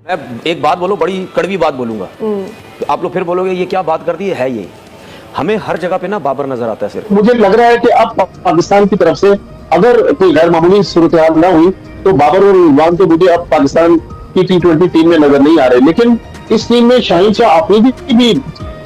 मैं एक बात बोलो, बड़ी कड़वी बात बोलूंगा, तो आप लोग फिर बोलोगे ये क्या बात कर दी है। ये हमें हर जगह पे ना बाबर नजर आता है। सिर्फ मुझे लग रहा है कि अब पाकिस्तान की तरफ से अगर कोई गैर मामूली सूरत हाल ना हुई तो बाबर और रिजवान तो मुझे अब पाकिस्तान की T20 टीम में नजर नहीं आ रहे, लेकिन इस टीम में शाहीन शाह अफरीदी भी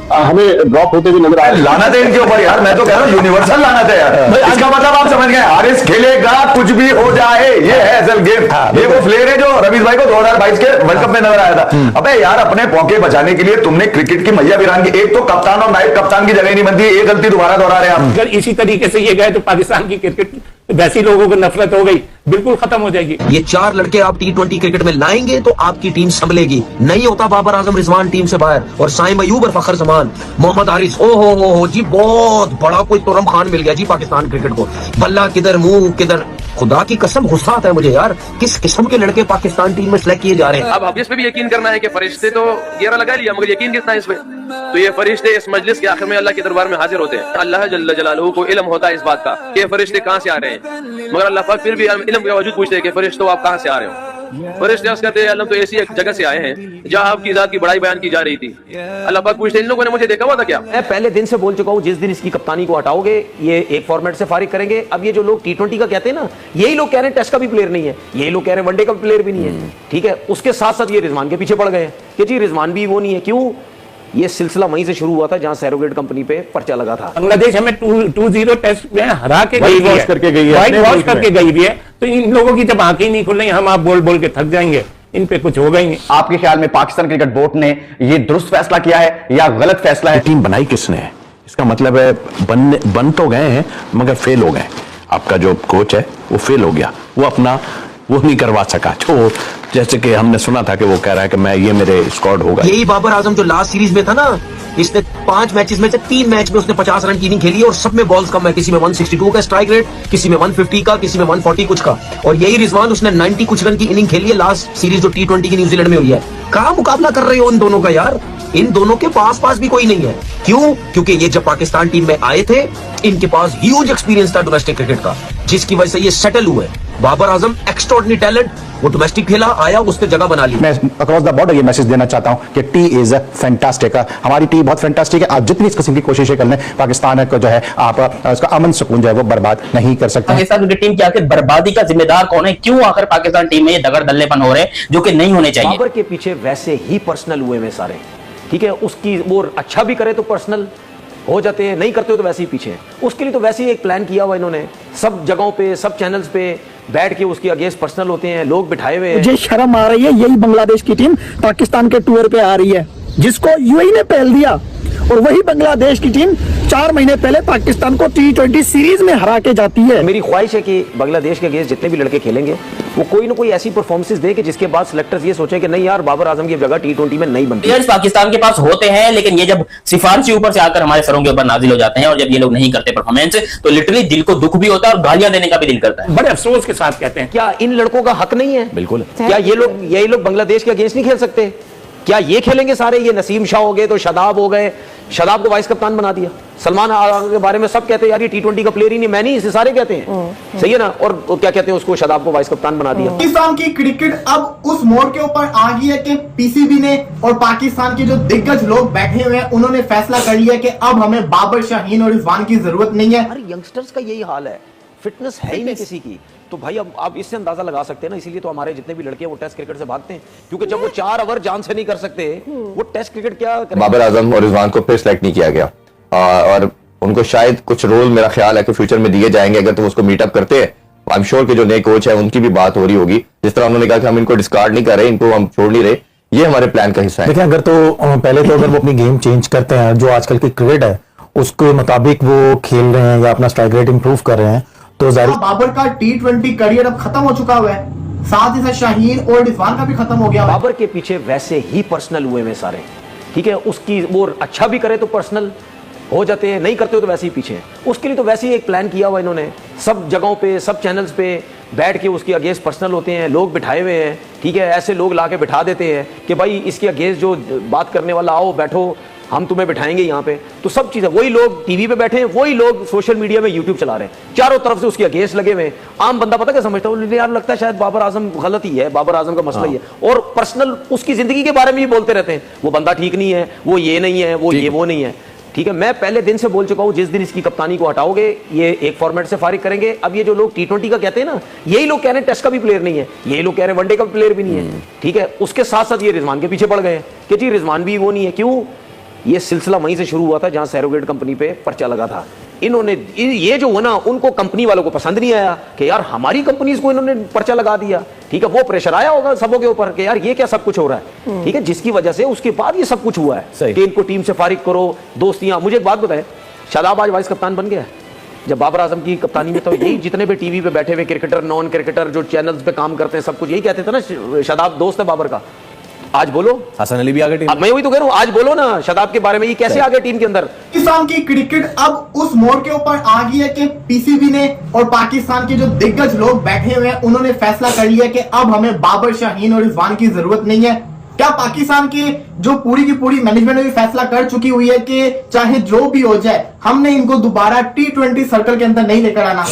हमें ड्रॉप होते हुए नजर आ रहे हैं। लाना थे इनके ऊपर यार, मैं तो कह रहा हूँ यूनिवर्सल लाना था यार। इसका मतलब आप समझ गए, हारिस खेलेगा कुछ भी हो जाए, ये है असल गेम। ये वो प्लेयर है जो रवीश भाई को 2022 के वर्ल्ड कप में नजर आया था। अबे यार, अपने पौके बचाने के लिए तुमने क्रिकेट की मैया वीरान की, एक तो कप्तान और नायब कप्तान की जगह नहीं बनती, ये गलती दोबारा दोहरा रहे हैं आप। अगर इसी तरीके से ये गए तो पाकिस्तान की क्रिकेट वैसी लोगों को नफरत हो गई, बिल्कुल खत्म हो जाएगी। ये 4 लड़के आप T20 क्रिकेट में लाएंगे तो आपकी टीम संभलेगी। नहीं होता बाबर आजम रिजवान टीम से बाहर और साइम अयूब और फखर जमान, मोहम्मद हारिस, ओ हो जी, बहुत बड़ा कोई तुरम खान मिल गया जी पाकिस्तान क्रिकेट को। बल्ला किधर, मुंह किधर, खुदा की कसम गुस्सा आता है मुझे यार, किस किस्म के लड़के पाकिस्तान टीम में सिलेक्ट किए जा रहे हैं। अब इस पे भी यकीन करना है कि फरिश्ते तो घेरा लगा लिया, मगर यकीन कितना है इस पे। तो ये फरिश्ते इस मजलिस के आखिर में अल्लाह के दरबार में हाजिर होते हैं। अल्लाह जल्ल जलालहू को इल्म होता है इस बात का कि ये फरिश्ते कहाँ से आ रहे हैं, मगर अल्लाह पाक फिर भी इल्म के बावजूद पूछते हैं कि फरिश्तों आप कहाँ से आ रहे हो। फरिश्ते कहते हैं अल्लाह तो ऐसी एक जगह से आए हैं जहाँ आपकी जात की बड़ाई बयान की जा रही थी। अल्लाह पाक पूछते हैं इन लोगों ने मुझे देखा हुआ था क्या। मैं पहले दिन से बोल चुका हूँ, जिस दिन इसकी कप्तानी को हटाओगे ये एक फॉर्मेट से फारिग करेंगे। अब ये जो लोग T20 का कहते हैं ना, यही लोग कह रहे हैं टेस्ट का भी प्लेयर नहीं है, यही लोग कह रहे हैं वनडे का प्लेयर भी नहीं है। ठीक है, उसके साथ साथ ये रिजवान के पीछे पड़ गए कि जी रिजवान भी वो नहीं है। क्यों? ये सिलसिला वहीं से शुरू हुआ था जहां सैरोगेट कंपनी पे पर्चा लगा था। बांग्लादेश हमें 2-0 टेस्ट में हरा के व्हाइट वॉश करके गई है, व्हाइट वॉश करके गई भी है। तो इन लोगों की जब आंखें नहीं खुल रही, हम आप बोल बोल के थक जाएंगे, इन पे कुछ होगा ही नहीं। आपके ख्याल में पाकिस्तान क्रिकेट बोर्ड ने ये दुरुस्त फैसला किया है या गलत फैसला है? टीम बनाई किसने है? इसका मतलब है बन तो गए हैं मगर फेल हो गए। आपका जो कोच है वो फेल हो गया, वो अपना वो नहीं करवा सका। जो जैसे कि हमने सुना था कि वो कह रहा है कि मैं ये मेरे स्क्वाड होगा। यही बाबर आजम जो लास्ट सीरीज में था ना, इसने 5 मैचेस में से 3 मैच में उसने 50 रन की इनिंग खेली और सब में बॉल्स कम है। किसी में 162 का स्ट्राइक रेट, किसी में 150 का, किसी में 140 कुछ का। और यही रिजवान, उसने 90 कुछ रन की इनिंग खेली है लास्ट सीरीज जो T20 की न्यूजीलैंड में हुई है। कहाँ मुकाबला कर रहे हो इन दोनों का यार? इन दोनों के पास भी कोई नहीं है। क्यों? क्योंकि ये जब पाकिस्तान टीम में आए थे, इनके पास ह्यूज एक्सपीरियंस था डोमेस्टिक क्रिकेट का, जिसकी वजह से ये सेटल हुए। बाबर आजम एक्स्ट्राऑर्डिनरी टैलेंट, वो डोमेस्टिक खेला, आया, उसने जगह बना ली। मैं अक्रॉस द बॉर्डर ये मैसेज देना चाहता हूं कि टी इज फैंटास्टिक। हमारी टीम बहुत फैंटास्टिक है। आप जितनी इस किस्म की कोशिशें कर लें, पाकिस्तान को जो है आप उसका अमन सुकून जो है वो बर्बाद नहीं कर सकते। पाकिस्तान की टीम की आखिर बर्बादी का जिम्मेदार कौन है? क्यों आखिर पाकिस्तान टीम में ये दगड़ दल्लेपन हो रहे हैं जो कि नहीं होने चाहिए? बाबर के पीछे वैसे ही पर्सनल हुए में सारे, ठीक है, उसकी वो अच्छा भी करे तो पर्सनल हो जाते हैं, नहीं करते हो तो वैसे ही पीछे। उसके लिए तो वैसे ही एक प्लान किया हुआ इन्होंने, सब जगहों पे सब चैनल्स पे बैठ के उसकी अगेंस्ट पर्सनल होते हैं, लोग बिठाए हुए हैं। मुझे शर्म आ रही है, यही बांग्लादेश की टीम पाकिस्तान के टूर पे आ रही है, जिसको यूएई ने पहल दिया, और वही बांग्लादेश की टीम 4 महीने पहले पाकिस्तान को T20 सीरीज में हरा के जाती है। मेरी ख्वाहिश है कि बांग्लादेश के अगेंस्ट जितने भी लड़के खेलेंगे वो कोई ना कोई ऐसी परफॉर्मेंसेस दे कि जिसके बाद सिलेक्टर्स ये सोचे कि नहीं यार बाबर आजम की जगह T20 में नहीं बनती। प्लेयर्स पाकिस्तान के पास होते हैं, लेकिन ये जब सिफारिशी ऊपर से आकर हमारे सरों के ऊपर नाजिल हो जाते हैं और जब ये लोग नहीं करते परफॉर्मेंस, तो लिटरली दिल को दुख भी होता है और गालियां देने का भी दिल करता है। बड़े अफसोस के साथ कहते हैं, क्या इन लड़कों का हक नहीं है? बिल्कुल। क्या यही लोग बांग्लादेश के अगेंस्ट नहीं खेल सकते? क्या ये खेलेंगे सारे? ये नसीम शाह हो गए तो शादाब हो गए, शादाब को वाइस कप्तान बना दिया। सलमान के बारे में सब कहते हैं यार ये T20 का प्लेयर ही नहीं, मैं नहीं, इसे सारे कहते हैं, सही है ना। और क्या कहते हैं उसको, शादाब को वाइस कप्तान बना दिया। पाकिस्तान की क्रिकेट अब उस मोड़ के ऊपर आ गई है कि पीसीबी ने और पाकिस्तान के जो दिग्गज लोग बैठे हुए हैं उन्होंने फैसला कर लिया कि अब हमें बाबर, शाहीन और रिजवान की जरूरत नहीं है। अरे यंगस्टर्स का यही हाल है, फिटनेस है ही नहीं किसी की। तो भाई अब आप इससे अंदाजा लगा सकते हैं ना, इसीलिए तो हमारे जितने भी लड़के हैं वो टेस्ट क्रिकेट से भागते हैं, क्योंकि जब वो 4 ओवर जान से नहीं कर सकते वो टेस्ट क्रिकेट क्या करें। बाबर आजम और रिजवान को फिर सिलेक्ट नहीं किया गया और उनको शायद कुछ रोल मेरा ख्याल है कि फ्यूचर में दिए जाएंगे अगर तुम उसको मीटअप करते हैं। आई एम श्योर कि जो नए कोच है उनकी भी बात हो रही होगी, जिस तरह उन्होंने कहा कि हम इनको डिस्कार्ड नहीं कर रहे, इनको हम छोड़ नहीं रहे, ये हमारे प्लान का हिस्सा है। देखिए, अगर तो पहले तो अगर वो अपनी गेम चेंज करते हैं, जो आजकल की क्रिकेट है उसके मुताबिक वो खेल रहे हैं या अपना स्ट्राइक रेट इंप्रूव कर रहे हैं, तो बाबर का T20 करियर अब खत्म हो चुका हुआ है, साथ ही साथ शाहीन और रिजवान का भी खत्म हो गया। बाबर के पीछे वैसे ही पर्सनल हुए में सारे, ठीक है, उसकी वो अच्छा भी करे तो पर्सनल हो जाते हैं, नहीं करते हो तो वैसे ही पीछे। उसके लिए तो वैसे ही एक प्लान किया हुआ इन्होंने, सब जगहों पे सब चैनल्स पे बैठ के उसके अगेंस्ट पर्सनल होते हैं, लोग बिठाए हुए हैं, ठीक है, ऐसे लोग ला के बिठा देते हैं कि भाई इसके अगेंस्ट जो बात करने वाला आओ बैठो, हम तुम्हें बिठाएंगे यहाँ पे, तो सब चीजें वही लोग टीवी पे बैठे हैं, वही लोग सोशल मीडिया में यूट्यूब चला रहे हैं, चारों तरफ से उसके अगेंस्ट लगे हुए हैं। आम बंदा पता क्या समझता है, यार लगता है शायद बाबर आजम गलत ही है, बाबर आजम का मसला ही है, और पर्सनल उसकी जिंदगी के बारे में ही बोलते रहते हैं, वो बंदा ठीक नहीं है, वो ये नहीं है, वो ये वो नहीं है। ठीक है, मैं पहले दिन से बोल चुका हूं, जिस दिन इसकी कप्तानी को हटाओगे ये एक फॉर्मेट से फारिग करेंगे। अब ये जो लोग T20 का कहते हैं ना, यही लोग कह रहे हैं टेस्ट का भी प्लेयर नहीं है, यही लोग कह रहे हैं वनडे का भी प्लेयर भी नहीं है। ठीक है, उसके साथ साथ ये रिजवान के पीछे पड़ गए कि जी रिजवान भी वो नहीं है। क्यों? ये सिलसिला वहीं से शुरू हुआ था जहां सैरोगेट कंपनी पे पर्चा लगा था। इन्होंने ये जो हुआ ना, उनको कंपनी वालों को पसंद नहीं आया कि यार हमारी कंपनीज को इन्होंने पर्चा लगा दिया। ठीक है, वो प्रेशर आया होगा सबों के ऊपर कि यार ये क्या सब कुछ हो रहा है। ठीक है, जिसकी वजह से उसके बाद ये सब कुछ हुआ है कि इनको टीम से फारिग करो, दोस्तियां। मुझे एक बात बताएं, शादाब आज वाइस कप्तान बन गया जब बाबर आजम की कप्तानी में, तो यही जितने भी टीवी पे बैठे हुए क्रिकेटर, नॉन क्रिकेटर जो चैनल्स पे काम करते हैं, सब कुछ यही कहते थे ना, शादाब दोस्त है बाबर का। आज बोलो, हसन अली भी आगे टीम, मैं वही तो कह रहा हूं, आज बोलो ना शादाब के बारे में, ये कैसे आ गए टीम के अंदर। पाकिस्तान की क्रिकेट अब उस मोड़ के ऊपर आ गई है कि पीसीबी ने और पाकिस्तान के जो दिग्गज लोग बैठे हुए हैं उन्होंने फैसला कर लिया कि अब हमें बाबर शाहीन और रिजवान की जरूरत नहीं है। क्या पाकिस्तान की जो पूरी की पूरी मैनेजमेंट भी फैसला कर चुकी हुई है कि चाहे जो भी हो जाए हमने इनको दोबारा T20 सर्कल के अंदर नहीं लेकर आना,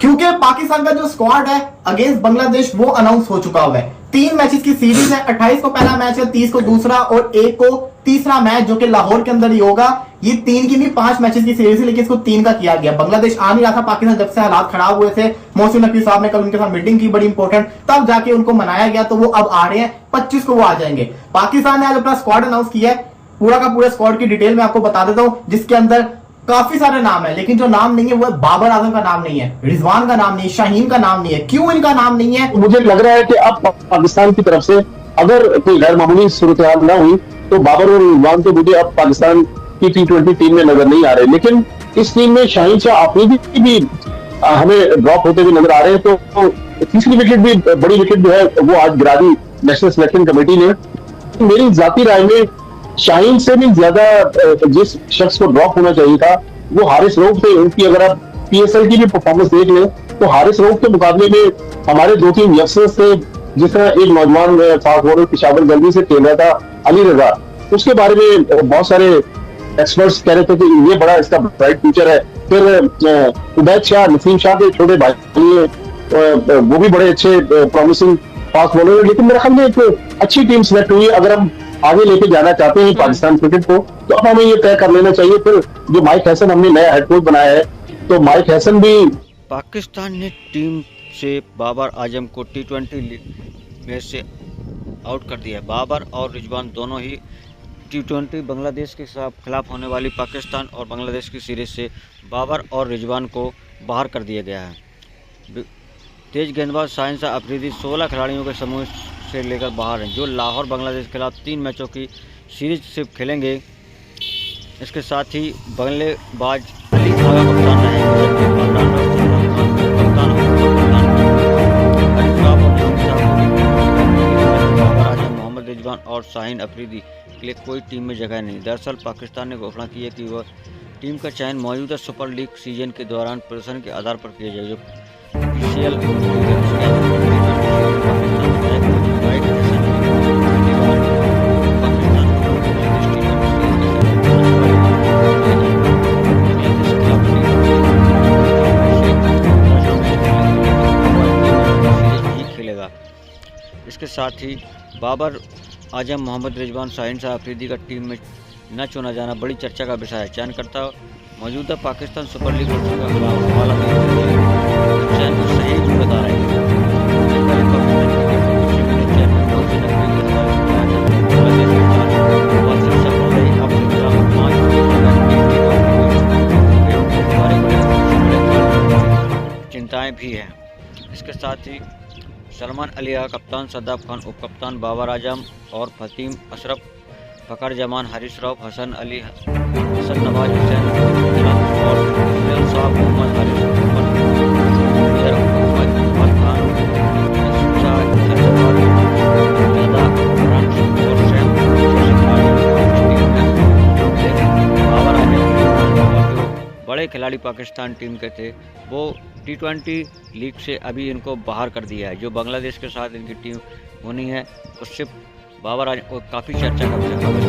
क्योंकि पाकिस्तान का जो स्क्वाड है अगेंस्ट बांग्लादेश वो अनाउंस हो चुका हुआ है। 3 मैचेस की सीरीज है, 28 को पहला मैच है, 30 को दूसरा और 1 को तीसरा मैच जो कि लाहौर के अंदर ही होगा। ये 3 की नहीं 5 मैचेस की सीरीज है, लेकिन इसको 3 का किया गया। बांग्लादेश आ नहीं रहा था पाकिस्तान, जब से हालात खराब हुए थे, मोहसिन नकवी साहब ने कल उनके साथ मीटिंग की बड़ी इंपॉर्टेंट, तब जाके उनको मनाया गया, तो वो अब आ रहे हैं, 25 को वो आ जाएंगे। पाकिस्तान ने आज अपना स्क्वाड अनाउंस किया है, पूरा का पूरा स्क्वाड की डिटेल में आपको बता देता हूं, जिसके अंदर काफी सारे नाम है, लेकिन जो नाम नहीं है वो है बाबर आजम का नाम नहीं है, रिजवान का नाम नहीं है, शाहीन का नाम नहीं है। क्यों इनका नाम नहीं है? मुझे लग रहा है कि अब पाकिस्तान की तरफ से अगर कोई गैर मामूली सूरत हाल ना हुई तो बाबर और रिजवान तो मुझे अब पाकिस्तान की T20 टीम में नजर नहीं आ रहे, लेकिन इस टीम में शाहीन शाह आफरीदी भी हमें ड्रॉप होते हुए नजर आ रहे हैं। तो तीसरी विकेट भी, बड़ी विकेट जो है वो आज गिरा दी नेशनल सिलेक्शन कमेटी ने। मेरी जाती राय में शाहीन से भी ज्यादा जिस शख्स को ड्रॉप होना चाहिए था वो हारिस रऊफ थे। उनकी अगर आप PSL की भी परफॉर्मेंस देख लें तो हारिस रऊफ के मुकाबले में हमारे 2-3 यंगस्टर्स थे, जिस तरह एक नौजवान फास्ट बॉलर पिशावर गंदी से खेल रहा था अली रजा, उसके बारे में बहुत सारे एक्सपर्ट्स कह रहे थे कि ये बड़ा इसका ब्राइट फ्यूचर है। फिर उबैद शाह, नसीम शाह के छोटे भाई, वो भी बड़े अच्छे प्रॉमिसिंग फास्ट बॉलर है, लेकिन मेरे ख्याल में एक अच्छी टीम सिलेक्ट हुई। अगर हम आगे लेके जाना चाहते हैं पाकिस्तान क्रिकेट को तो अब हमें ये तय कर लेना चाहिए। फिर जो माइक हैसन हमने नया हेड कोच बनाया है, तो माइक हैसन भी, पाकिस्तान ने टीम से बाबर आजम को T20 मैच से आउट कर दिया है। बाबर और रिजवान दोनों ही T20 बांग्लादेश के खिलाफ होने वाली पाकिस्तान और बांग्लादेश की सीरीज से बाबर और रिजवान को बाहर कर दिया गया है। तेज गेंदबाज शाहीन शाह अफरीदी 16 खिलाड़ियों के समूह से लेकर बाहर हैं, जो लाहौर बांग्लादेश के खिलाफ 3 मैचों की सीरीज सिर्फ खेलेंगे। इसके साथ ही बल्लेबाज अली खागा कप्तान रहेंगे, मोहम्मद रिजवान और शाहीन अफरीदी के लिए कोई टीम में जगह नहीं। दरअसल पाकिस्तान ने घोषणा की है कि वह टीम का चयन मौजूदा सुपर लीग सीजन के दौरान प्रदर्शन के आधार पर किया जाए। जो खेलेगा। इसके साथ ही बाबर आजम, मोहम्मद रिजवान, शाहीन शाह अफरीदी का टीम में न चुना जाना बड़ी चर्चा का विषय है। चयनकर्ता मौजूदा पाकिस्तान सुपर लीग का हवाला चयन को सही बता रहे हैं। चिंताएं भी हैं। इसके साथ ही सलमान अली कप्तान, सद्दाफ खान उप कप्तान, बाबर आजम और फतीम अशरफ, फकर जमान, हारिस रऊफ, हसन अली, हसन नवाज हुसैन और साहब मोहम्मद हारिस बड़े खिलाड़ी पाकिस्तान टीम के थे वो T20 लीग से अभी इनको बाहर कर दिया है। जो बांग्लादेश के साथ इनकी टीम होनी है उससे बाबर आज काफ़ी चर्चा का विषय